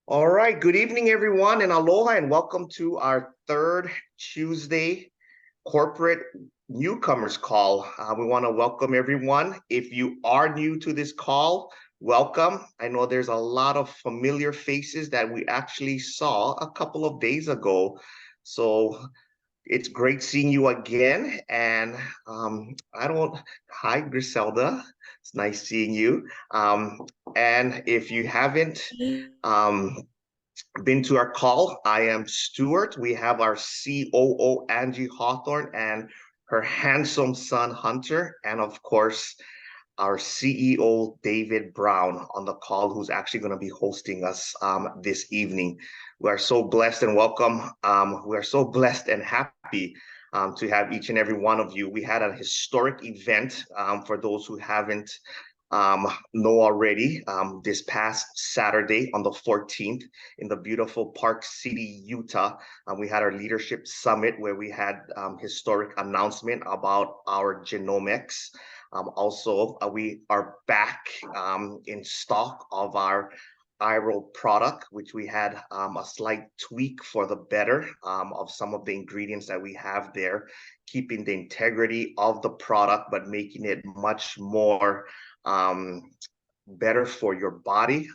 All right, good evening, everyone, and aloha, and welcome to our third Tuesday corporate newcomers call. We want to welcome everyone. If you are new to this call, welcome. I know there's a lot of familiar faces that we actually saw a couple of days ago. So it's great seeing you again. And I don't, hi, Griselda. It's nice seeing you. And if you haven't, um, been to our call. I am Stuart. We have our COO, Angie Hawthorne, and her handsome son, Hunter, and of course, our CEO, David Brown, on the call, who's actually going to be hosting us this evening. We are so blessed and welcome. We are so blessed and happy to have each and every one of you. We had a historic event for those who haven't know already, this past Saturday on the 14th in the beautiful Park City, Utah. We had our leadership summit where we had historic announcement about our genomics. Also, we are back in stock of our iRoll product, which we had a slight tweak for the better of some of the ingredients that we have there, keeping the integrity of the product, but making it much more um, better for your body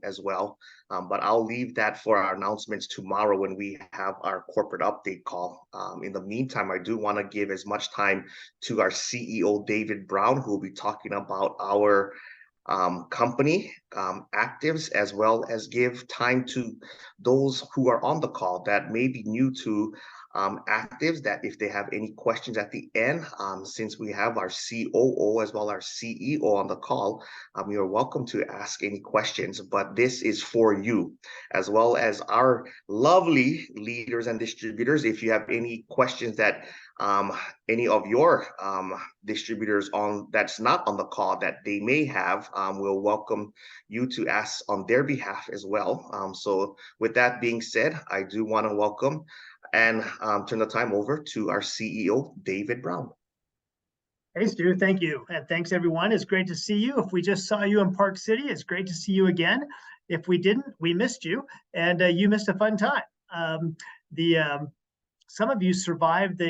as well. But I'll leave that for our announcements tomorrow when we have our corporate update call. In the meantime, I do want to give as much time to our CEO, David Brown, who will be talking about our company actives, as well as give time to those who are on the call that may be new to actives, that if they have any questions at the end, since we have our COO as well as our CEO on the call, you're welcome to ask any questions, but this is for you, as well as our lovely leaders and distributors. If you have any questions that any of your distributors on that's not on the call that they may have, we'll welcome you to ask on their behalf as well. So with that being said, I do want to welcome and turn the time over to our CEO, David Brown. Hey, Stu, thank you. And thanks, everyone. It's great to see you. If we just saw you in Park City, it's great to see you again. If we didn't, we missed you, and you missed a fun time. Some of you survived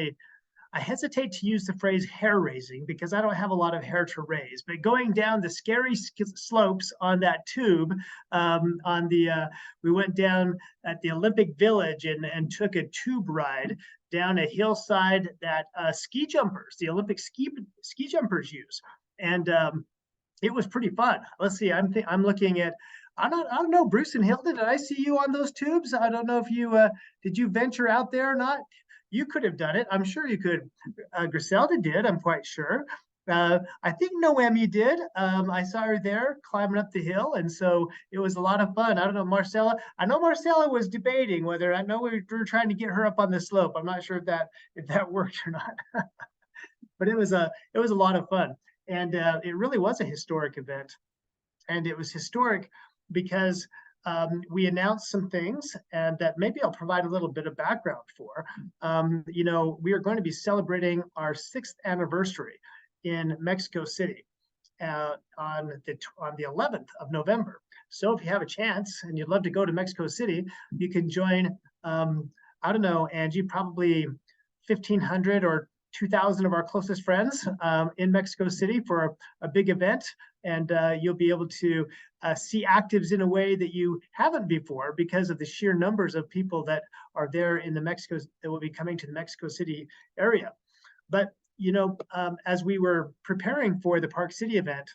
I hesitate to use the phrase hair raising because I don't have a lot of hair to raise, but going down the scary slopes on that tube, we went down at the Olympic Village and took a tube ride down a hillside that the Olympic ski jumpers use. And it was pretty fun. Let's see, I'm looking at, I don't know, Bruce and Hilda, did I see you on those tubes? I don't know if did you venture out there or not? You could have done it. I'm sure you could. Griselda did, I'm quite sure. I think Noemi did. I saw her there climbing up the hill, and so it was a lot of fun. I don't know, Marcella. I know Marcella was debating whether, I know we were trying to get her up on the slope. I'm not sure if that worked or not. But it was a lot of fun, and it really was a historic event. And it was historic because we announced some things, and that maybe I'll provide a little bit of background for. We are going to be celebrating our 6th anniversary in Mexico City on the 11th of November. So if you have a chance and you'd love to go to Mexico City, you can join, I don't know, Angie, probably 1,500 or 2,000 of our closest friends in Mexico City for a big event. And you'll be able to see actives in a way that you haven't before because of the sheer numbers of people that are there in that will be coming to the Mexico City area. But, as we were preparing for the Park City event,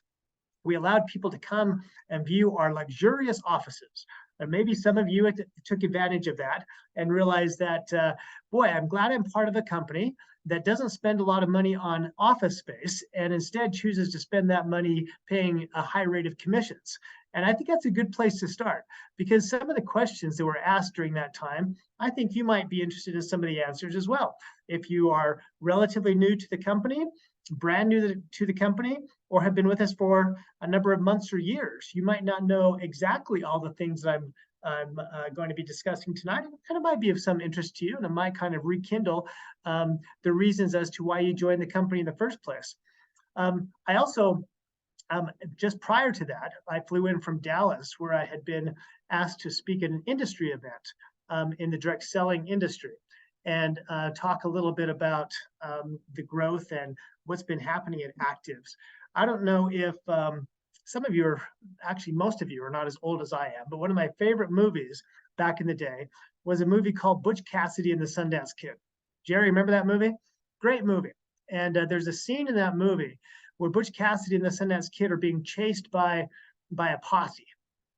we allowed people to come and view our luxurious offices. And maybe some of you took advantage of that and realized that, boy, I'm glad I'm part of a company that doesn't spend a lot of money on office space and instead chooses to spend that money paying a high rate of commissions. And I think that's a good place to start, because some of the questions that were asked during that time, I think you might be interested in some of the answers as well. If you are relatively new to the company, brand new to the company, or have been with us for a number of months or years, you might not know exactly all the things that I'm going to be discussing tonight. And it might be of some interest to you, and it might kind of rekindle the reasons as to why you joined the company in the first place. I also Just prior to that, I flew in from Dallas, where I had been asked to speak at an industry event in the direct selling industry and talk a little bit about the growth and what's been happening at Actives. I don't know if some of you are, actually most of you are not as old as I am, but one of my favorite movies back in the day was a movie called Butch Cassidy and the Sundance Kid. Jerry, remember that movie? Great movie. And there's a scene in that movie where Butch Cassidy and the Sundance Kid are being chased by a posse.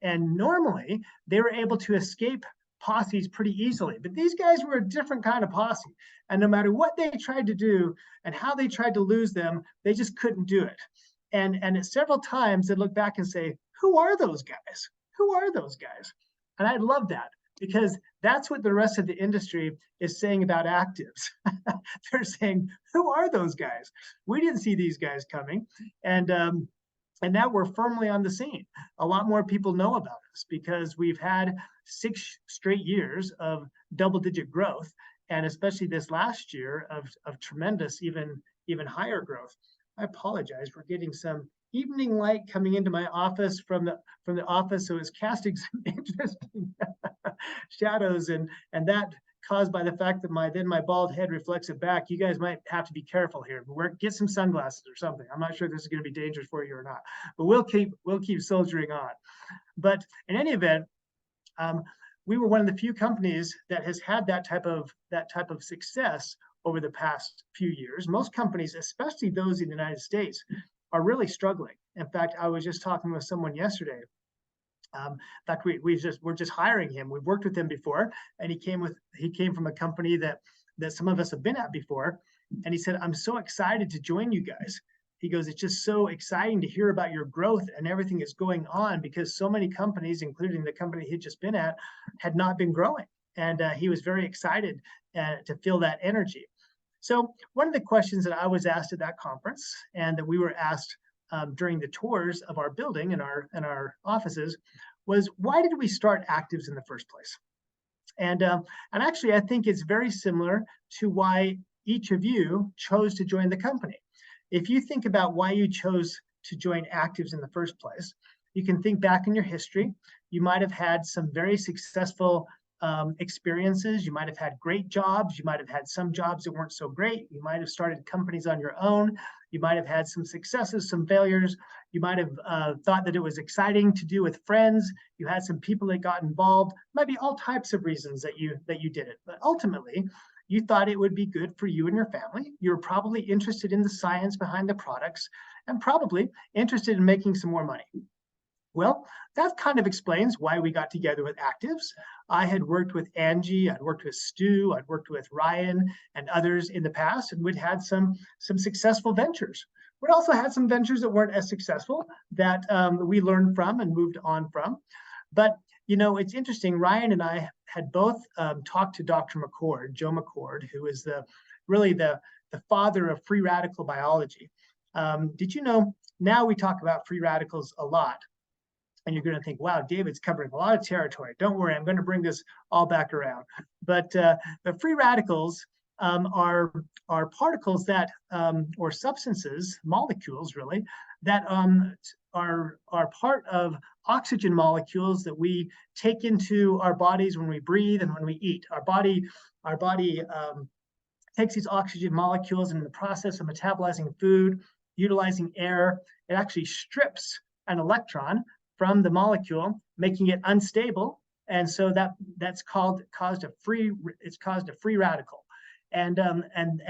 And normally they were able to escape posses pretty easily, but these guys were a different kind of posse. And no matter what they tried to do and how they tried to lose them, they just couldn't do it. And several times they'd look back and say, who are those guys? Who are those guys? And I love that, because that's what the rest of the industry is saying about Actives. They're saying, who are those guys? We didn't see these guys coming. And now we're firmly on the scene. A lot more people know about us because we've had 6 straight years of double-digit growth, and especially this last year of tremendous, even higher growth. I apologize. We're getting some evening light coming into my office from the office, so it's casting some interesting shadows, and that caused by the fact that my bald head reflects it back. You guys might have to be careful here. Get some sunglasses or something. I'm not sure this is going to be dangerous for you or not, but we'll keep soldiering on. But in any event, we were one of the few companies that has had that type of success over the past few years. Most companies, especially those in the United States, are really struggling. In fact, I was just talking with someone yesterday. In fact, we're just hiring him. We've worked with him before, and he came from a company that some of us have been at before. And he said, I'm so excited to join you guys. He goes, it's just so exciting to hear about your growth and everything that's going on, because so many companies, including the company he'd just been at, had not been growing. And he was very excited to feel that energy. So one of the questions that I was asked at that conference, and that we were asked during the tours of our building and our offices, was, why did we start Actives in the first place? And actually, I think it's very similar to why each of you chose to join the company. If you think about why you chose to join Actives in the first place, you can think back in your history. You might have had some very successful experiences. You might have had great jobs. You might have had some jobs that weren't so great. You might have started companies on your own. You might have had some successes, some failures. You might have thought that it was exciting to do with friends. You had some people that got involved. Might be all types of reasons that you did it. But ultimately, you thought it would be good for you and your family. You were probably interested in the science behind the products, and probably interested in making some more money. Well, that kind of explains why we got together with Actives. I had worked with Angie, I'd worked with Stu, I'd worked with Ryan and others in the past, and we'd had some successful ventures. We'd also had some ventures that weren't as successful that we learned from and moved on from. But you know, it's interesting. Ryan and I had both talked to Dr. McCord, Joe McCord, who is really the father of free radical biology. Did you know, now we talk about free radicals a lot. And you're going to think, wow, David's covering a lot of territory. Don't worry, I'm going to bring this all back around. But the free radicals are particles that, or substances, molecules really, that are part of oxygen molecules that we take into our bodies when we breathe and when we eat. Our body takes these oxygen molecules, and in the process of metabolizing food, utilizing air, it actually strips an electron from the molecule, making it unstable, and so that's caused a free radical, and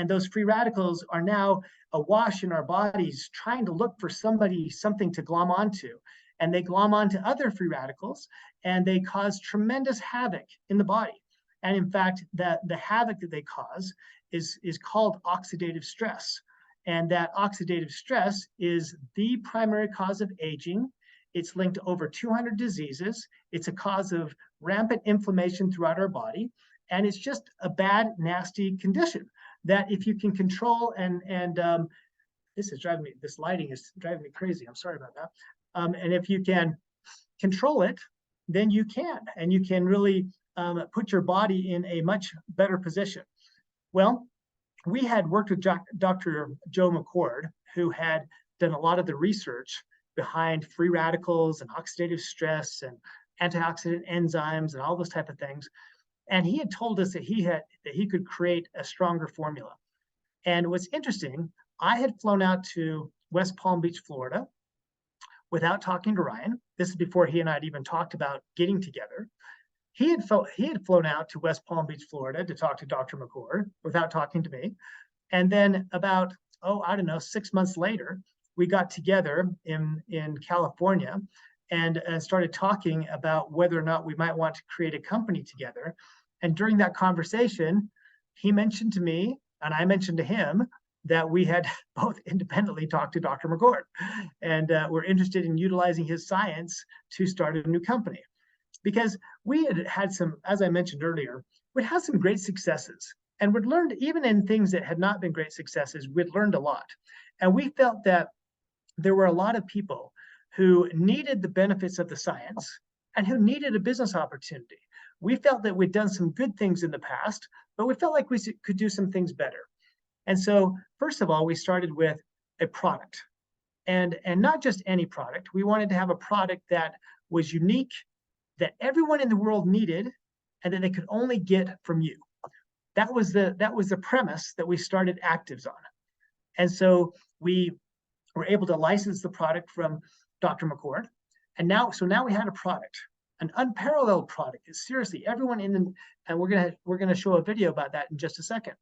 those free radicals are now awash in our bodies, trying to look for something to glom onto, and they glom onto other free radicals, and they cause tremendous havoc in the body. And in fact, the havoc that they cause is called oxidative stress, and that oxidative stress is the primary cause of aging. It's linked to over 200 diseases. It's a cause of rampant inflammation throughout our body. And it's just a bad, nasty condition that if you can control, and this lighting is driving me crazy. I'm sorry about that. And if you can control it, then you can, and you can really put your body in a much better position. Well, we had worked with Dr. Joe McCord, who had done a lot of the research behind free radicals and oxidative stress and antioxidant enzymes and all those type of things. And he had told us that he could create a stronger formula. And what's interesting, I had flown out to West Palm Beach, Florida, without talking to Ryan. This is before he and I had even talked about getting together. He had flown out to West Palm Beach, Florida, to talk to Dr. McCord without talking to me. And then about, I don't know, 6 months later, we got together in California and started talking about whether or not we might want to create a company together. And during that conversation, he mentioned to me, and I mentioned to him, that we had both independently talked to Dr. McCord and were interested in utilizing his science to start a new company. Because we had some, as I mentioned earlier, we'd had some great successes, and we'd learned, even in things that had not been great successes, we'd learned a lot. And we felt that there were a lot of people who needed the benefits of the science and who needed a business opportunity. We felt that we'd done some good things in the past, but we felt like we could do some things better. And so, first of all, we started with a product, and not just any product. We wanted to have a product that was unique, that everyone in the world needed, and that they could only get from you. That was the premise that we started Actives on. And so we were able to license the product from Dr. McCord. And now we had a product, an unparalleled product. Seriously, everyone and we're gonna show a video about that in just a second,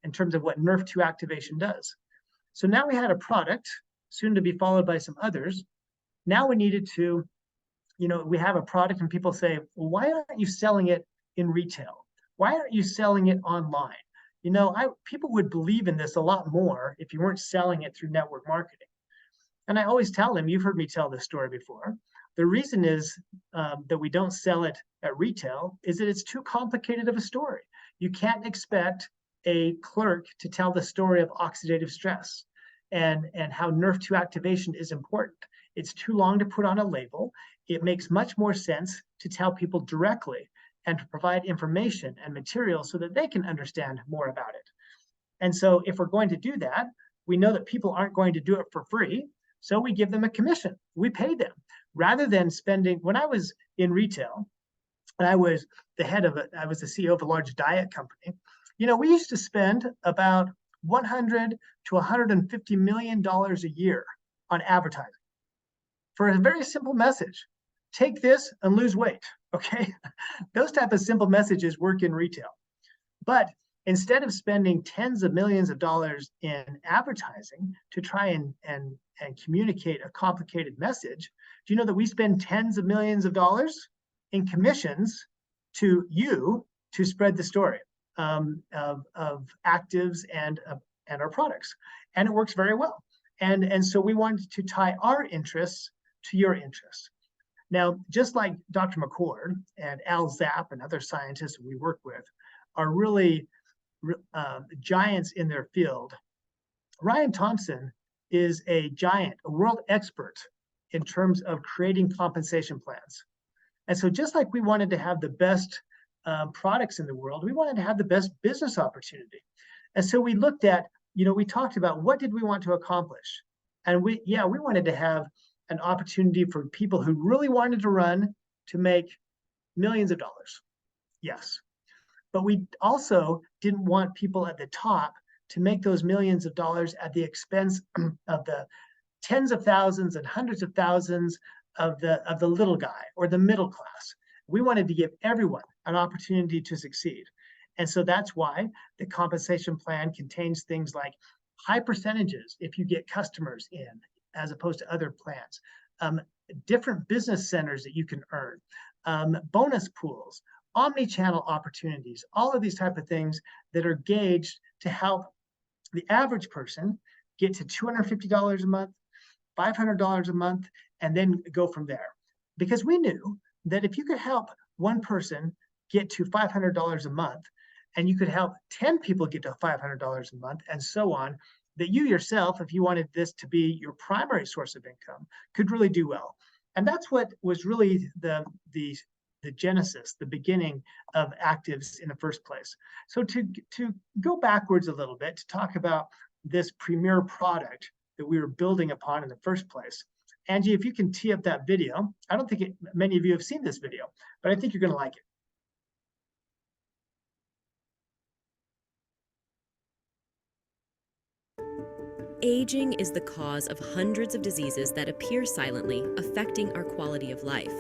in terms of what Nerf2 activation does. So now we had a product, soon to be followed by some others. Now we needed to, we have a product and people say, well, why aren't you selling it in retail? Why aren't you selling it online? People would believe in this a lot more if you weren't selling it through network marketing. And I always tell them, you've heard me tell this story before. The reason is that we don't sell it at retail is that it's too complicated of a story. You can't expect a clerk to tell the story of oxidative stress and how Nerf2 activation is important. It's too long to put on a label. It makes much more sense to tell people directly and to provide information and material so that they can understand more about it. And so if we're going to do that, we know that people aren't going to do it for free. So we give them a commission. We pay them rather than spending. When I was in retail, and I was the CEO of a large diet company, we used to spend about $100 to $150 million a year on advertising for a very simple message. Take this and lose weight, okay? Those type of simple messages work in retail. But instead of spending tens of millions of dollars in advertising to try and communicate a complicated message, do you know that we spend tens of millions of dollars in commissions to you to spread the story of Actives and our products? And it works very well. And so we wanted to tie our interests to your interests. Now, just like Dr. McCord and Al Zapp and other scientists we work with are really giants in their field, Ryan Thompson is a giant, a world expert in terms of creating compensation plans. And so just like we wanted to have the best products in the world, we wanted to have the best business opportunity. And so we looked at, we talked about what did we want to accomplish? And we wanted to have an opportunity for people who really wanted to run to make millions of dollars. Yes. But we also didn't want people at the top to make those millions of dollars at the expense of the tens of thousands and hundreds of thousands of the little guy or the middle class. We wanted to give everyone an opportunity to succeed. And so that's why the compensation plan contains things like high percentages if you get customers in, as opposed to other plans, different business centers that you can earn, bonus pools, omni-channel opportunities, all of these type of things that are gauged to help the average person get to $250 a month, $500 a month, and then go from there. Because we knew that if you could help one person get to $500 a month, and you could help 10 people get to $500 a month, and so on, that you yourself, if you wanted this to be your primary source of income, could really do well. And that's what was really the genesis, the beginning of Actives in the first place. So to go backwards a little bit, to talk about this premier product that we were building upon in the first place, Angie, if you can tee up that video. I don't think many of you have seen this video, but I think you're going to like it. Aging is the cause of hundreds of diseases that appear silently, affecting our quality of life.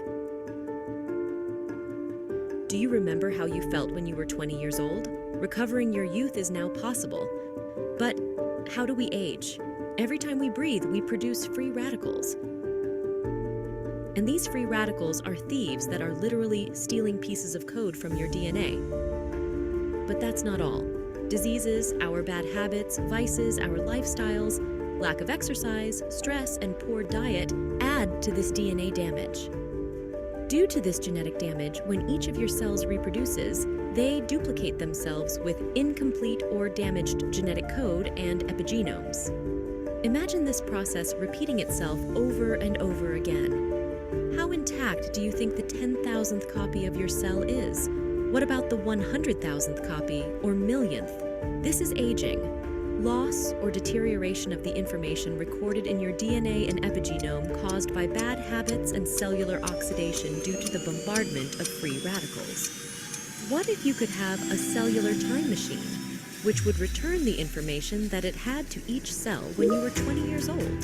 Do you remember how you felt when you were 20 years old? Recovering your youth is now possible. But how do we age? Every time we breathe, we produce free radicals. And these free radicals are thieves that are literally stealing pieces of code from your DNA. But that's not all. Diseases, our bad habits, vices, our lifestyles, lack of exercise, stress, and poor diet add to this DNA damage. Due to this genetic damage, when each of your cells reproduces, they duplicate themselves with incomplete or damaged genetic code and epigenomes. Imagine this process repeating itself over and over again. How intact do you think the 10,000th copy of your cell is? What about the 100,000th copy or millionth? This is aging. Loss or deterioration of the information recorded in your DNA and epigenome caused by bad habits and cellular oxidation due to the bombardment of free radicals. What if you could have a cellular time machine, which would return the information that it had to each cell when you were 20 years old?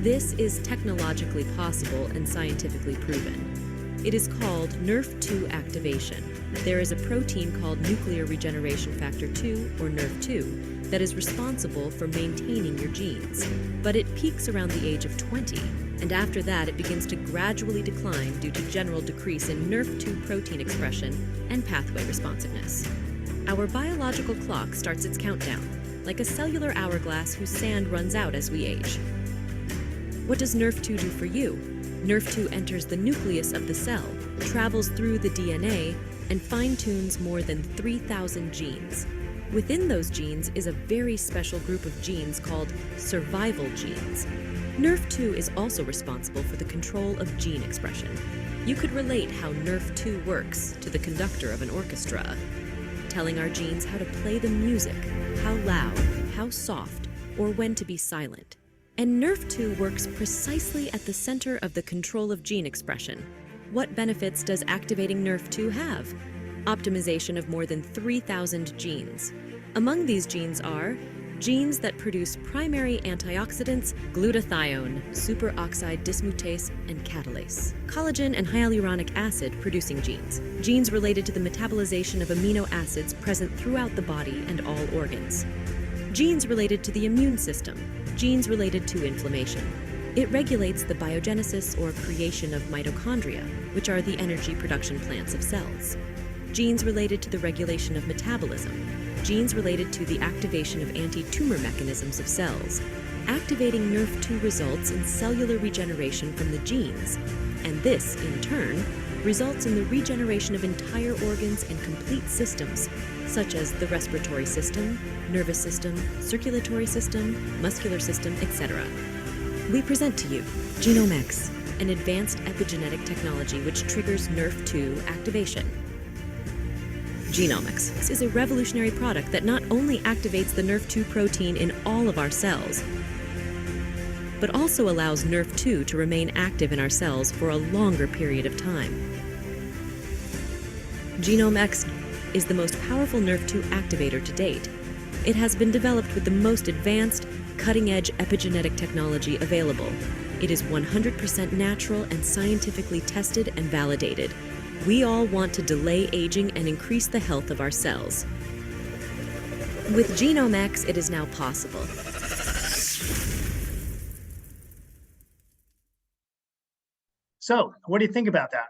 This is technologically possible and scientifically proven. It is called NRF2 activation. There is a protein called nuclear regeneration factor 2, or NRF2, that is responsible for maintaining your genes. But it peaks around the age of 20, and after that it begins to gradually decline due to general decrease in NRF2 protein expression and pathway responsiveness. Our biological clock starts its countdown, like a cellular hourglass whose sand runs out as we age. What does NRF2 do for you? NRF2 enters the nucleus of the cell, travels through the DNA, and fine-tunes more than 3,000 genes. Within those genes is a very special group of genes called survival genes. NRF2 is also responsible for the control of gene expression. You could relate how NRF2 works to the conductor of an orchestra, telling our genes how to play the music, how loud, how soft, or when to be silent. And NRF2 works precisely at the center of the control of gene expression. What benefits does activating NRF2 have? Optimization of more than 3,000 genes. Among these genes are genes that produce primary antioxidants, glutathione, superoxide dismutase, and catalase. Collagen and hyaluronic acid producing genes. Genes related to the metabolization of amino acids present throughout the body and all organs. Genes related to the immune system. Genes related to inflammation. It regulates the biogenesis or creation of mitochondria, which are the energy production plants of cells. Genes related to the regulation of metabolism. Genes related to the activation of anti-tumor mechanisms of cells. Activating NRF2 results in cellular regeneration from the genes, and this, in turn, results in the regeneration of entire organs and complete systems, such as the respiratory system, nervous system, circulatory system, muscular system, etc. We present to you Genome-X, an advanced epigenetic technology which triggers NRF2 activation. Genome-X is a revolutionary product that not only activates the NRF2 protein in all of our cells, but also allows NRF2 to remain active in our cells for a longer period of time. Genome-X is the most powerful NRF2 activator to date. It has been developed with the most advanced, cutting-edge epigenetic technology available. It is 100% natural and scientifically tested and validated. We all want to delay aging and increase the health of our cells. With Genome-X, it is now possible. So, what do you think about that?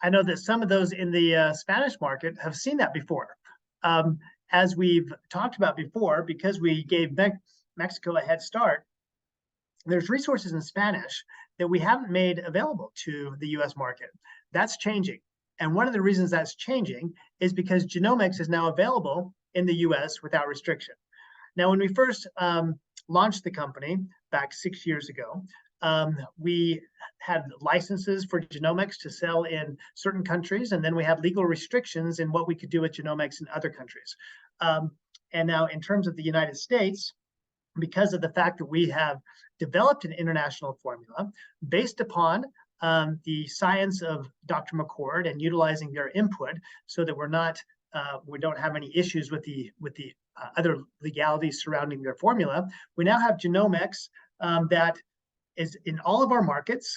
I know that some of those in the Spanish market have seen that before. As we've talked about before, because we gave Mexico a head start, there's resources in Spanish that we haven't made available to the US market. That's changing. And one of the reasons that's changing is because Genome-X is now available in the US without restriction. Now, when we first launched the company back 6 years ago, we had licenses for Genome-X to sell in certain countries, and then we had legal restrictions in what we could do with Genome-X in other countries. And now, in terms of the United States, because of the fact that we have developed an international formula based upon the science of Dr. McCord and utilizing their input, so that we don't have any issues with the other legalities surrounding their formula. We now have genomics that is in all of our markets,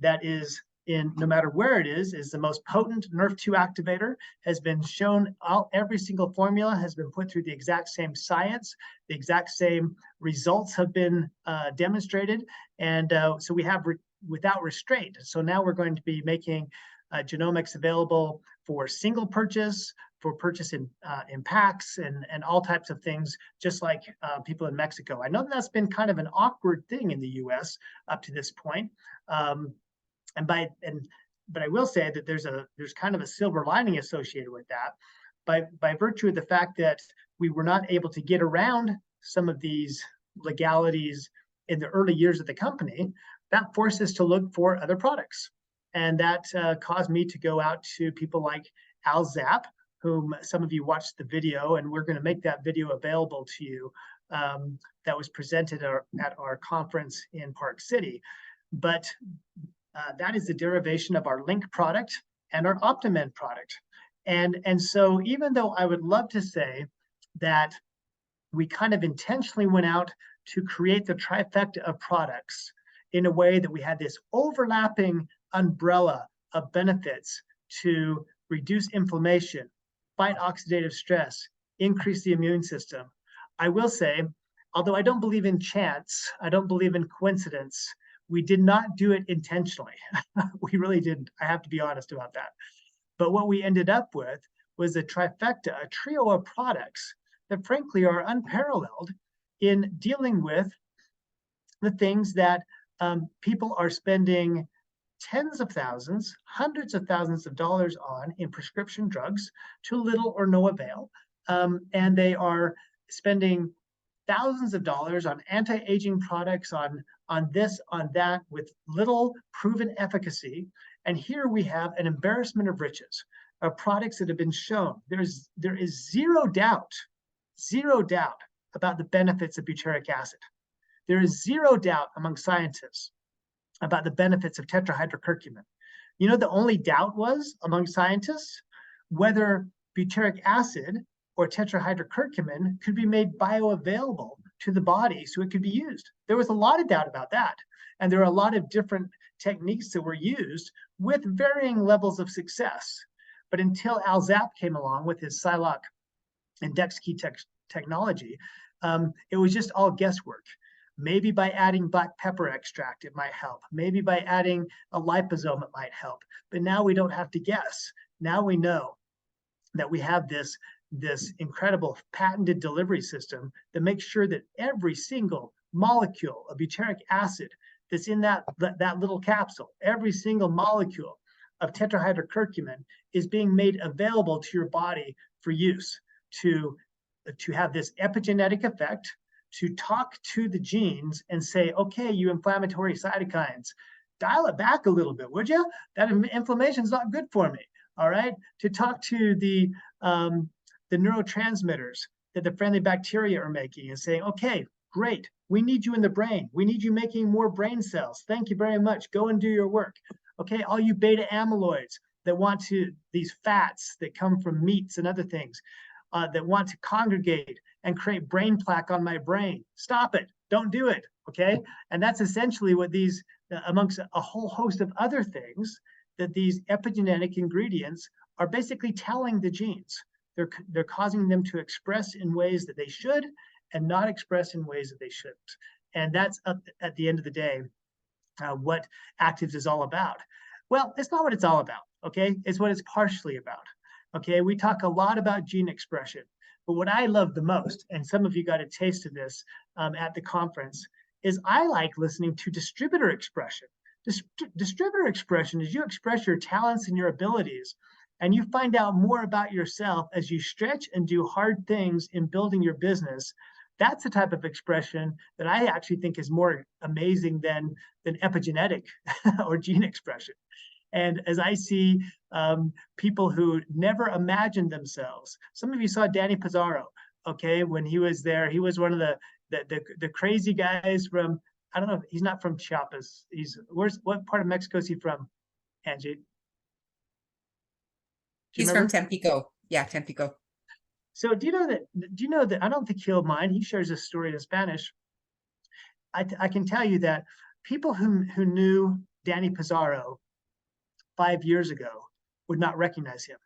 that is in no matter where it is the most potent NRF2 activator, has been shown, every single formula has been put through the exact same science, the exact same results have been demonstrated, and so we have without restraint. So now we're going to be making genomics available for single purchase, for purchase in packs, and all types of things, just like people in Mexico. I know that's been kind of an awkward thing in the US up to this point. But I will say that there's kind of a silver lining associated with that, by virtue of the fact that we were not able to get around some of these legalities in the early years of the company. That forced us to look for other products, and that caused me to go out to people like AlZap, whom some of you watched the video, and we're going to make that video available to you. That was presented at our conference in Park City, but that is the derivation of our Link product and our OptiMed product. And so even though I would love to say that we kind of intentionally went out to create the trifecta of products in a way that we had this overlapping umbrella of benefits to reduce inflammation, fight oxidative stress, increase the immune system, I will say, although I don't believe in chance, I don't believe in coincidence, we did not do it intentionally. We really didn't. I have to be honest about that. But what we ended up with was a trifecta, a trio of products that frankly are unparalleled in dealing with the things that people are spending tens of thousands, hundreds of thousands of dollars on in prescription drugs to little or no avail. And they are spending thousands of dollars on anti-aging products, on this, on that, with little proven efficacy. And here we have an embarrassment of riches of products that have been shown. There is zero doubt about the benefits of butyric acid. There is zero doubt among scientists about the benefits of tetrahydrocurcumin. You know, the only doubt was among scientists whether butyric acid or tetrahydrocurcumin could be made bioavailable to the body so it could be used. There was a lot of doubt about that. And there are a lot of different techniques that were used with varying levels of success. But until AlZap came along with his Siloc and DexKey technology, it was just all guesswork. Maybe by adding black pepper extract, it might help. Maybe by adding a liposome, it might help. But now we don't have to guess. Now we know that we have this incredible patented delivery system that makes sure that every single molecule of butyric acid that's in that little capsule, every single molecule of tetrahydrocurcumin is being made available to your body for use, to have this epigenetic effect, to talk to the genes and say, okay, you inflammatory cytokines, dial it back a little bit, would you? That inflammation is not good for me. All right, to talk to the neurotransmitters that the friendly bacteria are making and saying, okay, great, we need you in the brain. We need you making more brain cells. Thank you very much. Go and do your work. Okay, all you beta amyloids that want to, these fats that come from meats and other things, that want to congregate and create brain plaque on my brain. Stop it. Don't do it. Okay, and that's essentially what these, amongst a whole host of other things, that these epigenetic ingredients are basically telling the genes. They're causing them to express in ways that they should and not express in ways that they shouldn't. And that's at the end of the day, what Actives is all about. Well, it's not what it's all about, okay? It's what it's partially about, okay? We talk a lot about gene expression, but what I love the most, and some of you got a taste of this at the conference, is I like listening to distributor expression. Distributor expression is you express your talents and your abilities, and you find out more about yourself as you stretch and do hard things in building your business. That's the type of expression that I actually think is more amazing than epigenetic or gene expression. And as I see people who never imagined themselves, some of you saw Danny Pizarro, okay, when he was there, he was one of the the crazy guys from, I don't know, he's not from Chiapas. What part of Mexico is he from, Angie? He's from Tampico. Yeah, Tampico. So do you know that I don't think he'll mind. He shares this story in Spanish. I can tell you that people who knew Danny Pizarro 5 years ago would not recognize him.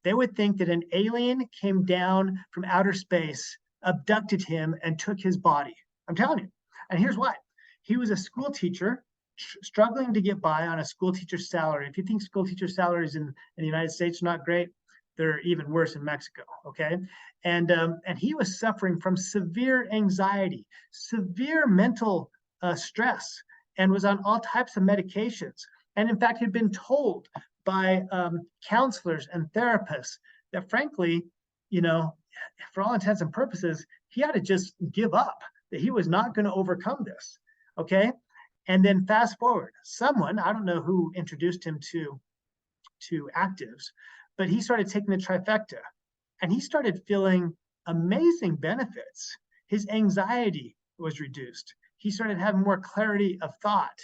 They would think that an alien came down from outer space, abducted him, and took his body. I'm telling you. And here's why. He was a school teacher struggling to get by on a school teacher's salary. If you think school teacher salaries in the United States are not great, they're even worse in Mexico, okay? And he was suffering from severe anxiety, severe mental stress, and was on all types of medications. And in fact, had been told by counselors and therapists that frankly, for all intents and purposes, he had to just give up, that he was not going to overcome this, okay? And then fast forward, someone, I don't know who introduced him to actives, but he started taking the trifecta and he started feeling amazing benefits. His anxiety was reduced. He started having more clarity of thought.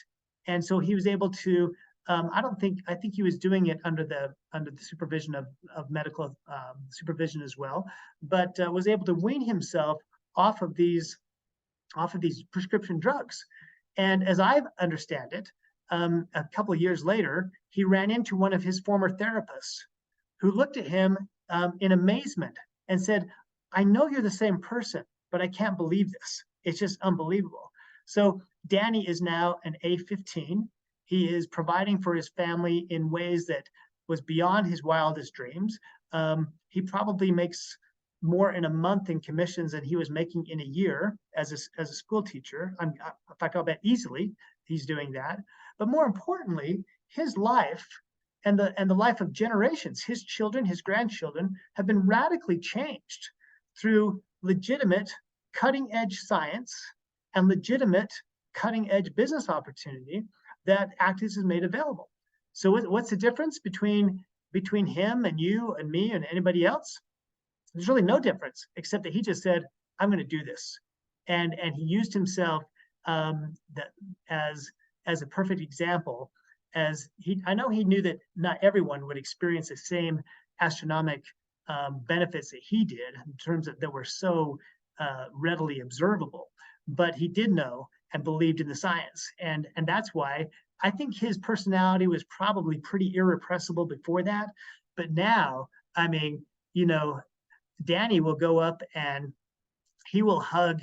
And so he was able to, I think he was doing it under the supervision of medical supervision as well, but was able to wean himself off of these prescription drugs. And as I understand it, a couple of years later, he ran into one of his former therapists who looked at him in amazement and said, I know you're the same person, but I can't believe this. It's just unbelievable. So Danny is now an A15. He is providing for his family in ways that was beyond his wildest dreams. He probably makes more in a month in commissions than he was making in a year as a school teacher. In fact, I'll bet easily he's doing that. But more importantly, his life and the life of generations, his children, his grandchildren, have been radically changed through legitimate cutting-edge science and legitimate cutting-edge business opportunity that Actis has made available. So what's the difference between him and you and me and anybody else? There's really no difference, except that he just said, I'm going to do this. And he used himself as a perfect example. I know he knew that not everyone would experience the same astronomic benefits that he did in terms of that were so readily observable, but he did know and believed in the science. And that's why I think his personality was probably pretty irrepressible before that. But now, I mean, Danny will go up and he will hug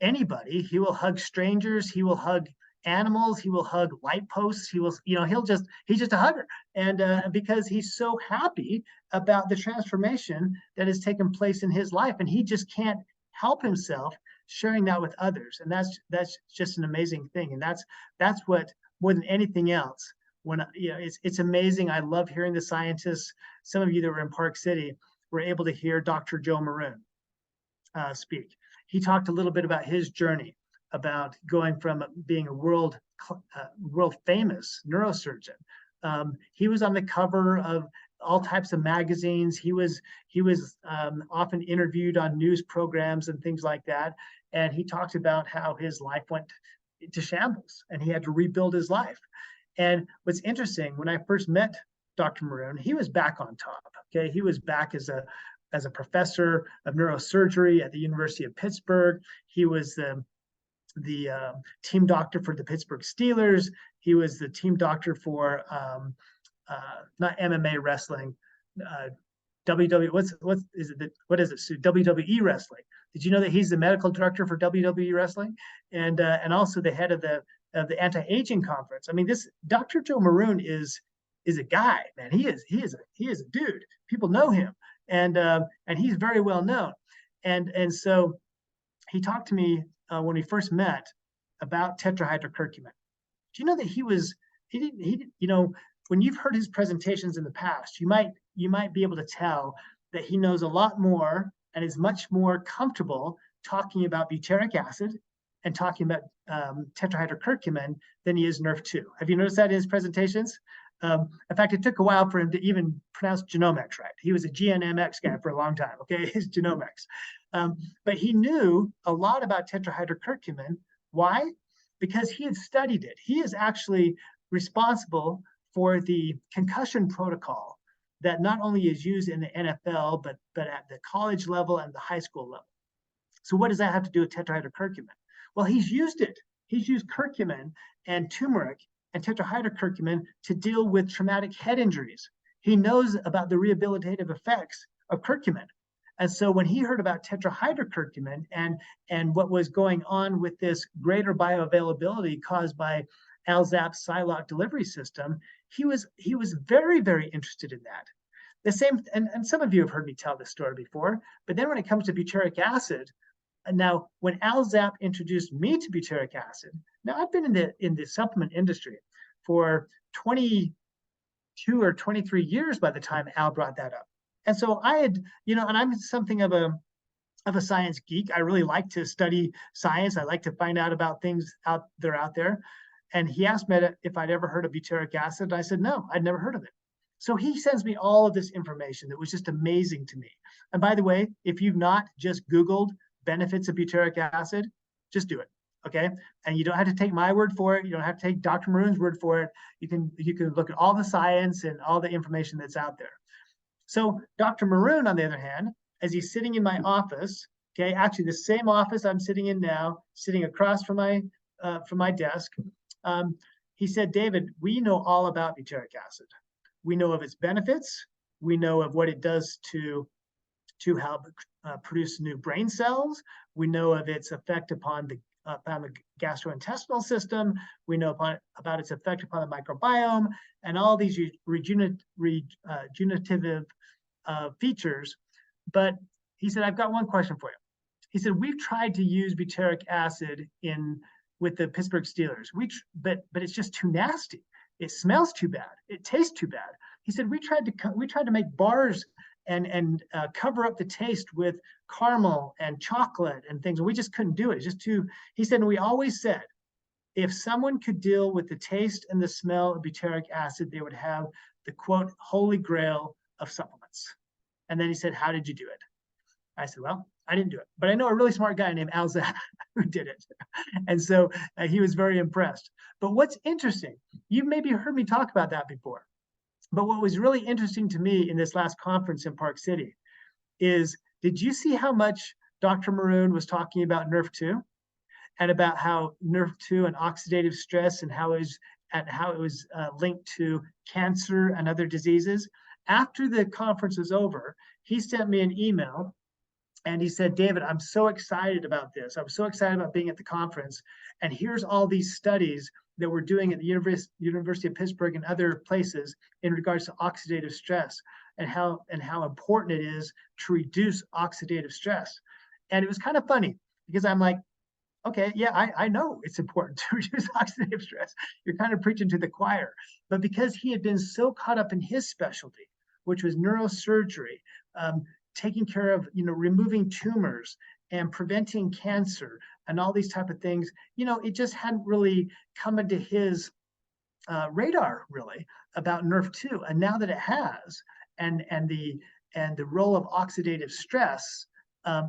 anybody. He will hug strangers. He will hug animals. He will hug light posts. He will, he's just a hugger. And because he's so happy about the transformation that has taken place in his life, and he just can't help himself sharing that with others. And that's just an amazing thing. And that's what, more than anything else, it's amazing. I love hearing the scientists. Some of you that were in Park City were able to hear Dr. Joe Maroon speak. He talked a little bit about his journey, about going from being a world famous neurosurgeon. He was on the cover of all types of magazines. He was often interviewed on news programs and things like that. And he talked about how his life went to shambles and he had to rebuild his life. And what's interesting, when I first met Dr. Maroon, he was back on top. Okay, he was back as a professor of neurosurgery at the University of Pittsburgh. He was the team doctor for the Pittsburgh Steelers. He was the team doctor for not MMA wrestling, WWE. What is it? WWE wrestling. Did you know that he's the medical director for WWE wrestling, and also the head of the anti-aging conference? I mean, this Dr. Joe Maroon is a guy, man. He is a dude. People know him, and he's very well known. And so he talked to me when we first met about tetrahydrocurcumin. Do you know that he didn't, when you've heard his presentations in the past, you might be able to tell that he knows a lot more and is much more comfortable talking about butyric acid and talking about tetrahydrocurcumin than he is Nerf2. Have you noticed that in his presentations? In fact, it took a while for him to even pronounce genomics right. He was a GNMX guy for a long time, okay, his genomics. But he knew a lot about tetrahydrocurcumin. Why? Because he had studied it. He is actually responsible for the concussion protocol that not only is used in the NFL, but at the college level and the high school level. So what does that have to do with tetrahydrocurcumin? Well, he's used it. He's used curcumin and turmeric and tetrahydrocurcumin to deal with traumatic head injuries. He knows about the rehabilitative effects of curcumin. And so when he heard about tetrahydrocurcumin and what was going on with this greater bioavailability caused by Alzap's Psylocke delivery system, he was very, very interested in that. The same, and some of you have heard me tell this story before, but then when it comes to butyric acid, now when Alzap introduced me to butyric acid, now I've been in the supplement industry for 22 or 23 years by the time Al brought that up. And so I had, and I'm something of a science geek. I really like to study science. I like to find out about things out there. And he asked me if I'd ever heard of butyric acid. I said, no, I'd never heard of it. So he sends me all of this information that was just amazing to me. And by the way, if you've not just Googled benefits of butyric acid, just do it, okay? And you don't have to take my word for it. You don't have to take Dr. Maroon's word for it. You can look at all the science and all the information that's out there. So Dr. Maroon, on the other hand, as he's sitting in my office, okay, actually the same office I'm sitting in now, sitting across from my desk, he said, David, we know all about butyric acid. We know of its benefits. We know of what it does to help produce new brain cells. We know of its effect upon the gastrointestinal system. We know about its effect upon the microbiome and all these regenerative features. But he said, I've got one question for you. He said, we've tried to use butyric acid with the Pittsburgh Steelers, but it's just too nasty. It smells too bad. It tastes too bad. He said, we tried to make bars and cover up the taste with caramel and chocolate and things. We just couldn't do it. It's just too, he said, and we always said, if someone could deal with the taste and the smell of butyric acid, they would have the quote, holy grail of supplements. And then he said, how did you do it? I said, well, I didn't do it, but I know a really smart guy named Al Zap who did it. And so he was very impressed. But what's interesting, you've maybe heard me talk about that before, but what was really interesting to me in this last conference in Park City is, did you see how much Dr. Maroon was talking about NRF2 and about how NRF2 and oxidative stress and how it was linked to cancer and other diseases? After the conference was over, he sent me an email and he said, David, I'm so excited about this. I'm so excited about being at the conference. And here's all these studies that we're doing at the University of Pittsburgh and other places in regards to oxidative stress and how important it is to reduce oxidative stress. And it was kind of funny because I'm like, okay, yeah, I know it's important to reduce oxidative stress. You're kind of preaching to the choir. But because he had been so caught up in his specialty, which was neurosurgery, taking care of, removing tumors and preventing cancer and all these type of things, it just hadn't really come into his radar really about NRF2. And now that it has, and the role of oxidative stress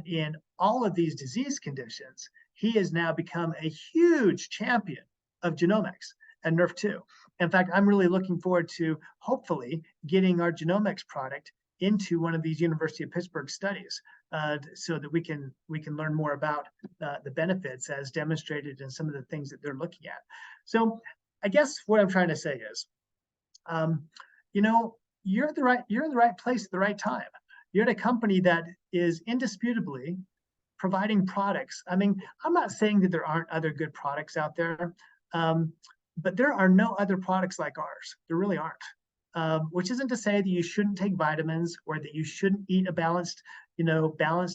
in all of these disease conditions, he has now become a huge champion of genomics and NRF2. In fact, I'm really looking forward to hopefully getting our genomics product into one of these University of Pittsburgh studies so that we can learn more about the benefits as demonstrated in some of the things that they're looking at. So I guess what I'm trying to say is, you're in the right place at the right time. You're at a company that is indisputably providing products. I mean, I'm not saying that there aren't other good products out there, but there are no other products like ours. There really aren't. Which isn't to say that you shouldn't take vitamins or that you shouldn't eat a balanced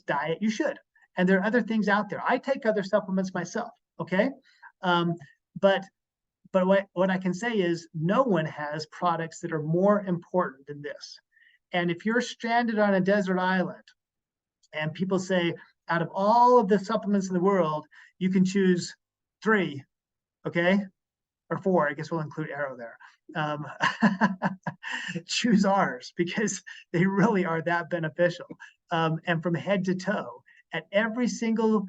diet. You should. And there are other things out there. I take other supplements myself. Okay. But what I can say is no one has products that are more important than this. And if you're stranded on a desert island and people say, out of all of the supplements in the world, you can choose 3, okay? Or 4, I guess we'll include Arrow there. um, choose ours because they really are that beneficial. And from head to toe, at every single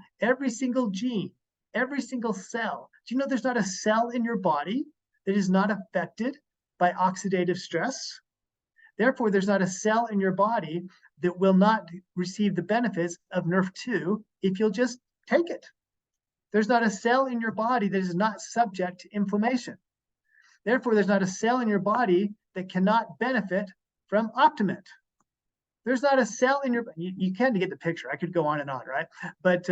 gene, every single cell. Do you know there's not a cell in your body that is not affected by oxidative stress? Therefore, there's not a cell in your body that will not receive the benefits of Nerf2 if you'll just take it. There's not a cell in your body that is not subject to inflammation. Therefore, there's not a cell in your body that cannot benefit from Optimint. There's not a cell in your, you can to get the picture. I could go on and on, right? But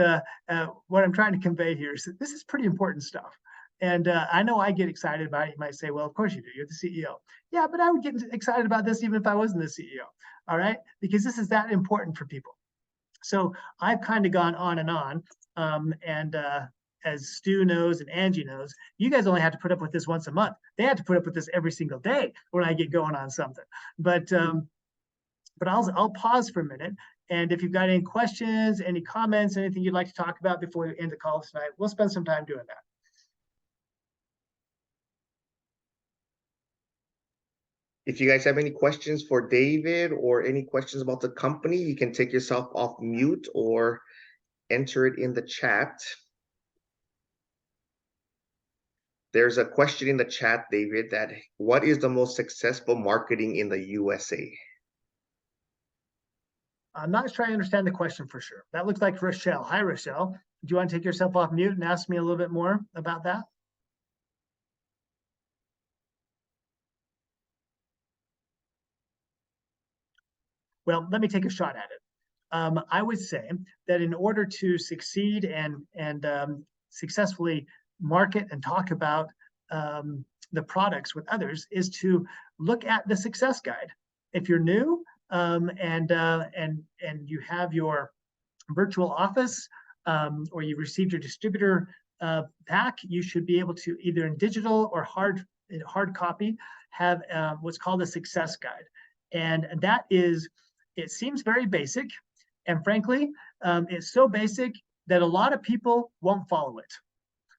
what I'm trying to convey here is that this is pretty important stuff. And I know I get excited about it. You might say, well, of course you do. You're the CEO. Yeah, but I would get excited about this even if I wasn't the CEO. All right? Because this is that important for people. So I've kind of gone on and on. As Stu knows and Angie knows, you guys only have to put up with this once a month. They have to put up with this every single day when I get going on something. But I'll pause for a minute. And if you've got any questions, any comments, anything you'd like to talk about before we end the call tonight, we'll spend some time doing that. If you guys have any questions for David or any questions about the company, you can take yourself off mute or enter it in the chat. There's a question in the chat, David, that what is the most successful marketing in the USA? I'm not sure I understand the question for sure. That looks like Rochelle. Hi, Rochelle. Do you want to take yourself off mute and ask me a little bit more about that? Well, let me take a shot at it. I would say that in order to succeed and successfully market and talk about the products with others is to look at the success guide. If you're new and you have your virtual office or you received your distributor pack, you should be able to either in digital or hard copy have what's called a success guide. And that is, it seems very basic. And frankly, it's so basic that a lot of people won't follow it.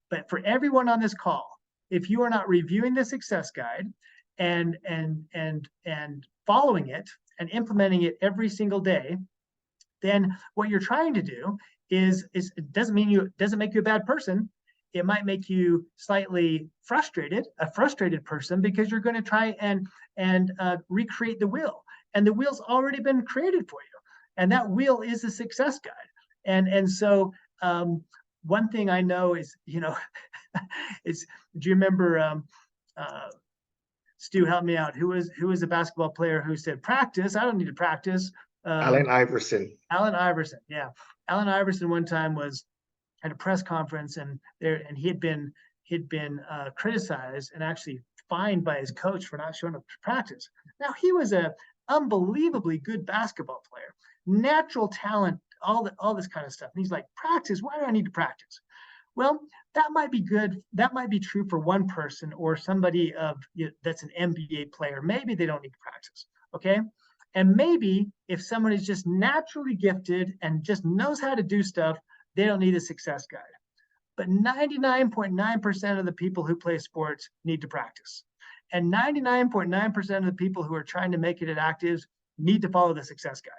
But for everyone on this call, if you are not reviewing the success guide and following it and implementing it every single day, then what you're trying to do is it doesn't make you a bad person. It might make you slightly frustrated, a frustrated person, because you're going to try and recreate the wheel. And the wheel's already been created for you. And that wheel is a success guide. And so one thing I know is, do you remember, Stu, help me out. Who was a basketball player who said, practice? I don't need to practice. Allen Iverson. Allen Iverson, yeah. Allen Iverson one time was at a press conference and he'd been criticized and actually fined by his coach for not showing up to practice. Now he was a unbelievably good basketball player, natural talent, all this kind of stuff. And he's like, practice? Why do I need to practice? Well, that might be good. That might be true for one person or somebody that's an NBA player. Maybe they don't need to practice. Okay. And maybe if someone is just naturally gifted and just knows how to do stuff, they don't need a success guide. But 99.9% of the people who play sports need to practice. And 99.9% of the people who are trying to make it at actives need to follow the success guide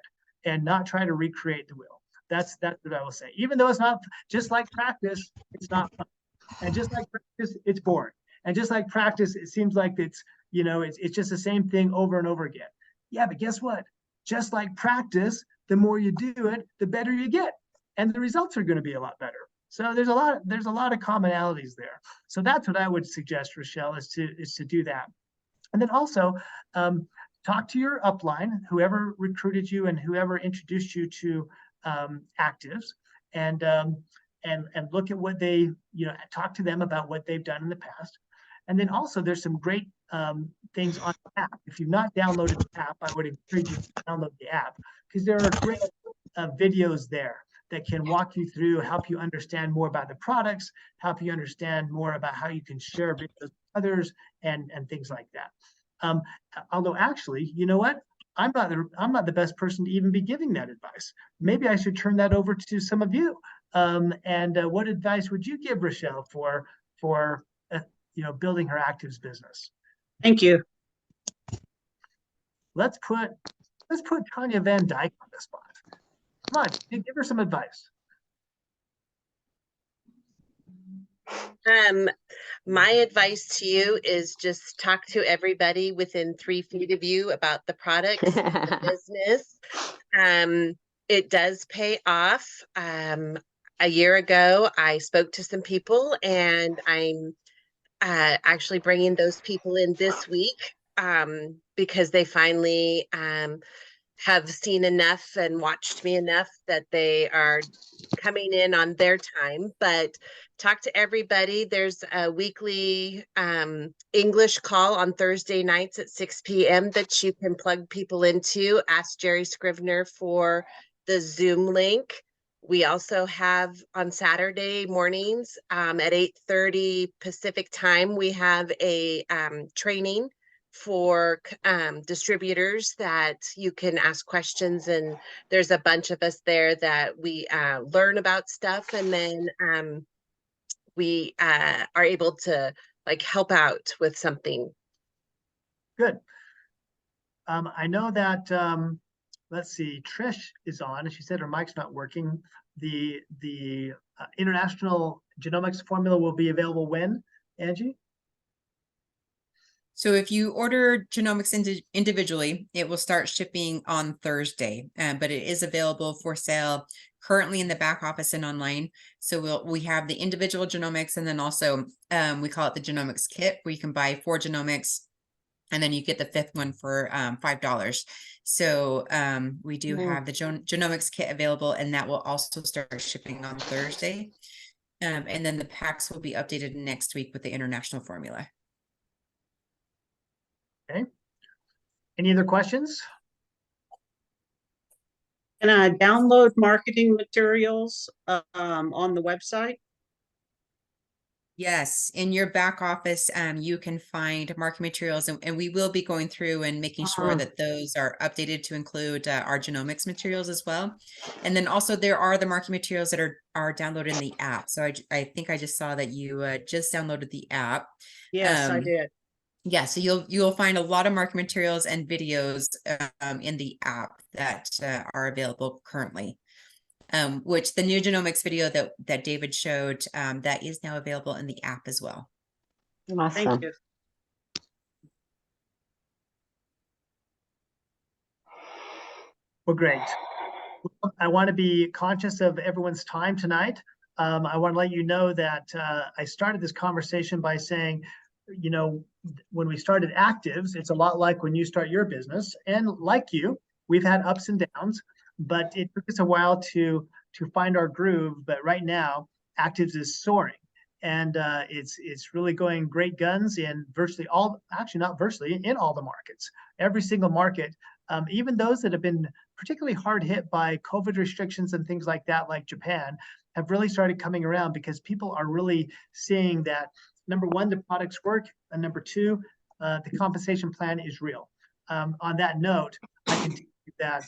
and not try to recreate the wheel. That's what I will say. Even though it's not just like practice, it's not fun. And just like practice, it's boring. And just like practice, it seems like it's just the same thing over and over again. Yeah, but guess what? Just like practice, the more you do it, the better you get. And the results are going to be a lot better. So there's a lot of commonalities there. So that's what I would suggest, Rochelle, is to do that. And then also talk to your upline, whoever recruited you and whoever introduced you to actives, and look at what they, talk to them about what they've done in the past. And then also there's some great things on the app. If you've not downloaded the app, I would encourage you to download the app because there are great videos there that can walk you through, help you understand more about the products, help you understand more about how you can share videos with others and things like that. Although actually, you know what? I'm not the best person to even be giving that advice. Maybe I should turn that over to some of you. What advice would you give Rochelle for building her actives business? Thank you. Let's put Tanya Van Dyke on the spot. Come on, give her some advice. My advice to you is just talk to everybody within 3 feet of you about the products, the business. It does pay off. A year ago, I spoke to some people, and I'm actually bringing those people in this week because they finally have seen enough and watched me enough that they are coming in on their time. But talk to everybody. There's a weekly English call on Thursday nights at 6 p.m. that you can plug people into. Ask Jerry Scrivener for the Zoom link. We also have on Saturday mornings at 8:30 Pacific time, we have a training for distributors that you can ask questions, and there's a bunch of us there that we learn about stuff, and then we are able to like help out with something. Good. I know that let's see, Trish is on, and she said her mic's not working. The international genomics formula will be available when, Angie? So if you order genomics individually, it will start shipping on Thursday, but it is available for sale currently in the back office and online. So we have the individual genomics, and then also we call it the genomics kit, where you can buy 4 genomics, and then you get the 5th one for $5. So we do have the genomics kit available, and that will also start shipping on Thursday. And then the packs will be updated next week with the international formula. Okay. Any other questions? Can I download marketing materials on the website? Yes, in your back office, you can find marketing materials, and we will be going through and making sure that those are updated to include our genomics materials as well. And then also there are the marketing materials that are downloaded in the app. So I think I just saw that you just downloaded the app. Yes, I did. Yeah, so you'll find a lot of marketing materials and videos in the app that are available currently. Which the new genomics video that David showed, that is now available in the app as well. Awesome. Thank you. Well, great. I want to be conscious of everyone's time tonight. I want to let you know that I started this conversation by saying, you know, when we started Actives, it's a lot like when you start your business. And like you, we've had ups and downs, but it took us a while to find our groove. But right now, Actives is soaring. And it's really going great guns in virtually all, actually not virtually, in all the markets. Every single market, even those that have been particularly hard hit by COVID restrictions and things like that, like Japan, have really started coming around because people are really seeing that, number one, the products work, and number two, the compensation plan is real. On that note, I can tell you that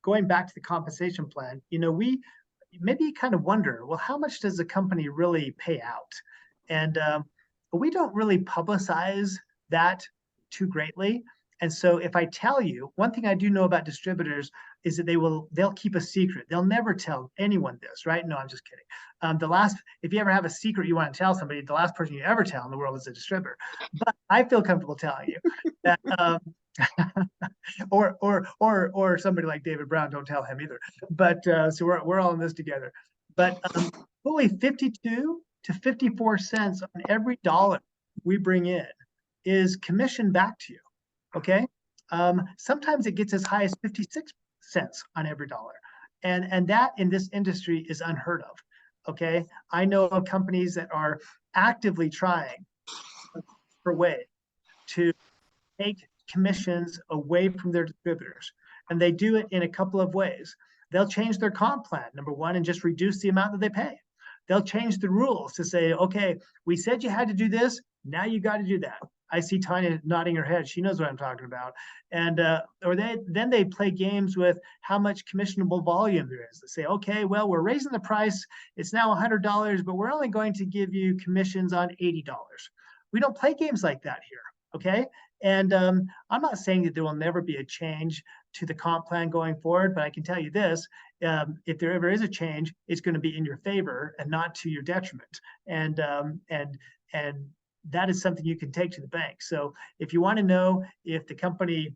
going back to the compensation plan, you know, we maybe kind of wonder, well, how much does the company really pay out? And we don't really publicize that too greatly. And so if I tell you, one thing I do know about distributors is that they'll keep a secret. They'll never tell anyone this, right? No, I'm just kidding. If you ever have a secret you want to tell somebody, the last person you ever tell in the world is a distributor. But I feel comfortable telling you that, or somebody like David Brown, don't tell him either. But so we're all in this together. But fully 52 to 54 cents on every dollar we bring in is commission back to you. Okay. Sometimes it gets as high as 56 cents on every dollar. And that in this industry is unheard of. Okay. I know of companies that are actively trying for way to take commissions away from their distributors. And they do it in a couple of ways. They'll change their comp plan, number one, and just reduce the amount that they pay. They'll change the rules to say, okay, we said you had to do this. Now you got to do that. I see Tanya nodding her head. She knows what I'm talking about. And then they play games with how much commissionable volume there is. They say, okay, well, we're raising the price. It's now $100, but we're only going to give you commissions on $80. We don't play games like that here. okay? And I'm not saying that there will never be a change to the comp plan going forward, but I can tell you this, if there ever is a change, it's going to be in your favor and not to your detriment. And that is something you can take to the bank. So if you want to know if the company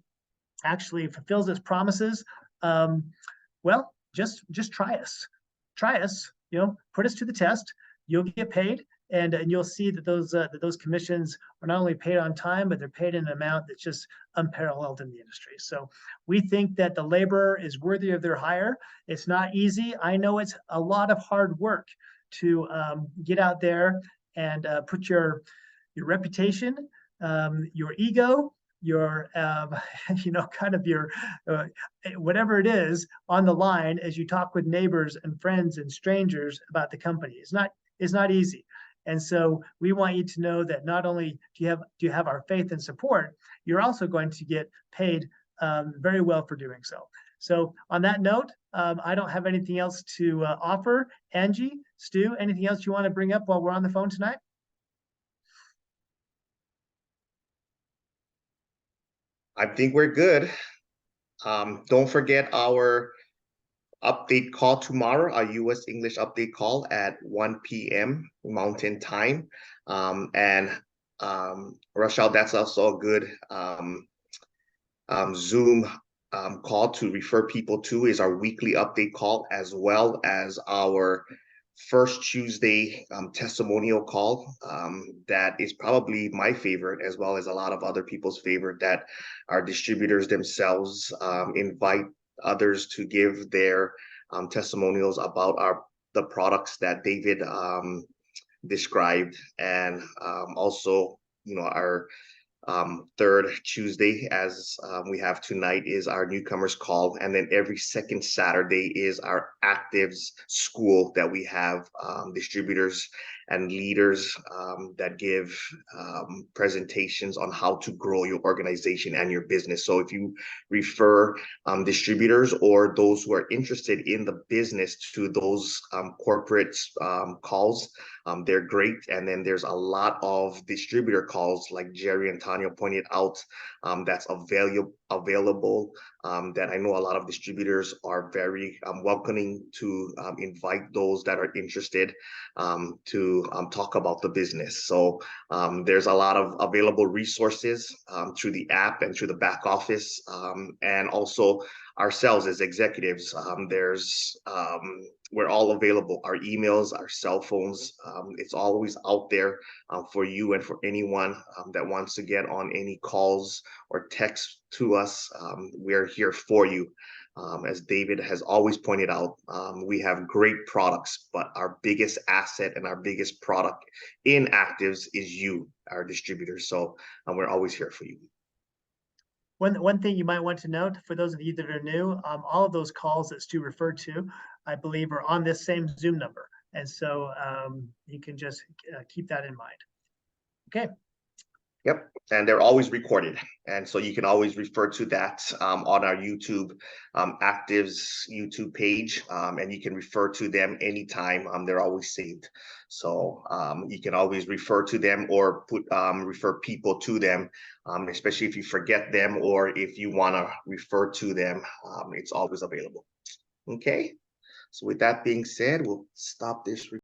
actually fulfills its promises, well, just try us. Try us, put us to the test. You'll get paid, and you'll see that those commissions are not only paid on time, but they're paid in an amount that's just unparalleled in the industry. So we think that the laborer is worthy of their hire. It's not easy. I know it's a lot of hard work to get out there and put your reputation, your ego, your kind of your whatever it is on the line as you talk with neighbors and friends and strangers about the company. It's not easy. And so we want you to know that not only do you have our faith and support, you're also going to get paid very well for doing so. So on that note, I don't have anything else to offer. Angie, Stu, anything else you want to bring up while we're on the phone tonight? I think we're good. Don't forget our update call tomorrow, our US English update call at 1 p.m. Mountain Time. Rochelle, that's also a good Zoom call to refer people to, is our weekly update call, as well as our first Tuesday testimonial call. That is probably my favorite, as well as a lot of other people's favorite, that our distributors themselves invite others to give their testimonials about the products that David described. And also, our third Tuesday, as we have tonight, is our newcomers call. And then every second Saturday is our actives school that we have distributors and leaders that give presentations on how to grow your organization and your business. So if you refer distributors or those who are interested in the business to those corporate calls, they're great. And then there's a lot of distributor calls, like Jerry and Tanya pointed out, that's available, that I know a lot of distributors are very welcoming to invite those that are interested to talk about the business. So there's a lot of available resources through the app and through the back office, and also ourselves as executives. We're all available. Our emails, our cell phones, it's always out there for you and for anyone that wants to get on any calls or text to us. We're here for you. As David has always pointed out, we have great products, but our biggest asset and our biggest product in actives is you, our distributors. So we're always here for you. One thing you might want to note, for those of you that are new, all of those calls that Stu referred to, I believe, are on this same Zoom number. And so you can just keep that in mind. Okay. Yep, and they're always recorded. And so you can always refer to that on our YouTube Actives YouTube page, and you can refer to them anytime. They're always saved. So you can always refer to them or refer people to them, especially if you forget them or if you want to refer to them. It's always available. Okay, so with that being said, we'll stop this recording.